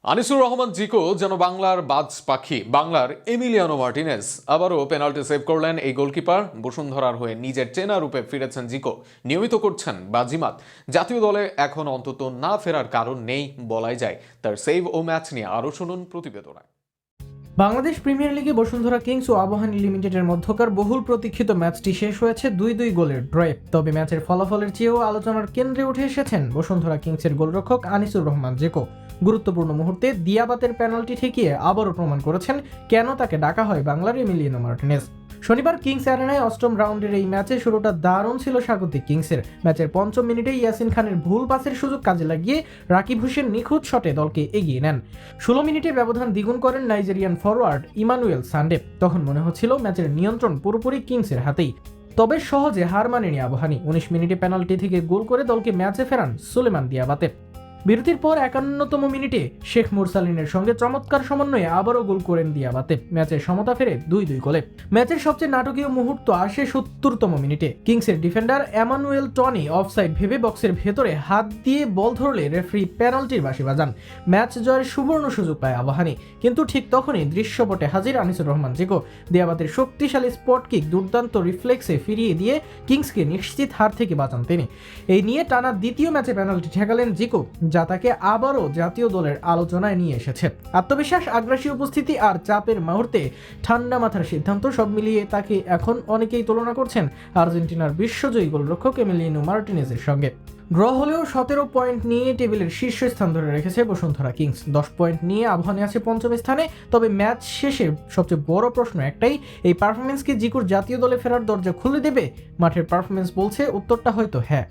আনিসুর রহমান জিকো যেন বাংলার বাজ পাখি, বাংলার এমিলিয়ানো মার্টিনেজ। আবারও পেনাল্টি সেভ করলেন এই গোলকিপার। বসুন্ধরার হয়ে নিজের চেনা রূপে ফিরেছেন জিকো, নিয়মিত করছেন বাজিমাত। জাতীয় দলে এখন অন্তত না ফেরার কারণ নেই বলাই যায়। তার সেভ ও ম্যাচ নিয়ে আরও শুনুন প্রতিবেদনায়। বাংলাদেশ প্রিমিয়ার লিগে বসুন্ধরা কিংস ও আবাহনী লিমিটেডের মধ্যকার বহুল প্রতীক্ষিত ম্যাচটি শেষ হয়েছে 2-2 গোলের ড্রয়ে। তবে ম্যাচের ফলাফলের চেয়েও আলোচনার কেন্দ্রে উঠে এসেছেন বসুন্ধরা কিংসের গোলরক্ষক আনিসুর রহমান জিকো। গুরুত্বপূর্ণ মুহূর্তে দিয়াবাতের পেনাল্টি ঠেকিয়ে আবারও প্রমাণ করেছেন কেন তাকে ডাকা হয় বাংলার এমিলিয়ানো মার্টিনেজ। শনিবার কিংস অ্যারেনায় অষ্টম রাউন্ডের এই ম্যাচে শুরুটা দারুণ ছিল স্বাগতিক কিংসের। ম্যাচের পঞ্চম মিনিটে ইয়াসিন খানের ভুল পাসের সুযোগ কাজে লাগিয়ে রাকিব হোসেন নিখুঁত শটে দলকে এগিয়ে নেন। 16 মিনিটে ব্যবধান দ্বিগুণ করেন নাইজেরিয়ান ফরওয়ার্ড ইমানুয়েল সান্ডে। তখন মনে হচ্ছিল ম্যাচের নিয়ন্ত্রণ পুরোপুরি কিংসের হাতেই। তবে সহজে হার মানেনি আবাহনী। 19 মিনিটে পেনাল্টি থেকে গোল করে দলকে ম্যাচে ফেরান সুলেমান দিয়াবাতে। বিরতির পর 51তম মিনিটে শেখ মুরসালিনের সঙ্গে চমৎকার সমন্বয়ে আবারও গোল করেন দিয়াবাতে। ম্যাচের সমতা ফেরে 2-2 গোলে। ম্যাচের সবচেয়ে নাটকীয় মুহূর্ত আসে 70তম মিনিটে। কিংসের ডিফেন্ডার এমানুয়েল টনি অফসাইড ভেবে বক্সের ভেতরে হাত দিয়ে বল ধরলে রেফারি পেনাল্টির বাঁশি বাজান। ম্যাচ জয়ের সুবর্ণ সুযোগ পায় আবাহনী। কিন্তু ঠিক তখনই দৃশ্যপটে হাজির আনিসুর রহমান জিকো। দিয়াবাতের শক্তিশালী স্পট কিক দুর্দান্ত রিফ্লেক্সে ফিরিয়ে দিয়ে কিংসকে নিশ্চিত হার থেকে বাঁচান তিনি। এই নিয়ে টানা দ্বিতীয় ম্যাচে পেনাল্টি ঠেকালেন জিকো, যা তাকে আবারও জাতীয় দলের আলোচনায় নিয়ে এসেছে। আত্মবিশ্বাস, আগ্রাসী উপস্থিতি আর চাপের মুহূর্তে ঠান্ডা মাথার সিদ্ধান্ত, সব মিলিয়ে তাকে এখন অনেকেই তুলনা করছেন আর্জেন্টিনার বিশ্বজয়ী গোলরক্ষক এমিলিয়ানো মার্টিনেজের সঙ্গে। ড্র হলেও 17 পয়েন্ট নিয়ে টেবিলের শীর্ষস্থান ধরে রেখেছে বসুন্ধরা কিংস। 10 পয়েন্ট নিয়ে আবাহনী আছে পঞ্চম স্থানে। তবে ম্যাচ শেষে সবচেয়ে বড় প্রশ্ন একটাই, এই পারফরমেন্স কি জিকোর জাতীয় দলে ফেরার দরজা খুলে দেবে? মাঠের পারফরমেন্স বলছে উত্তরটা হয়তো হ্যাঁ।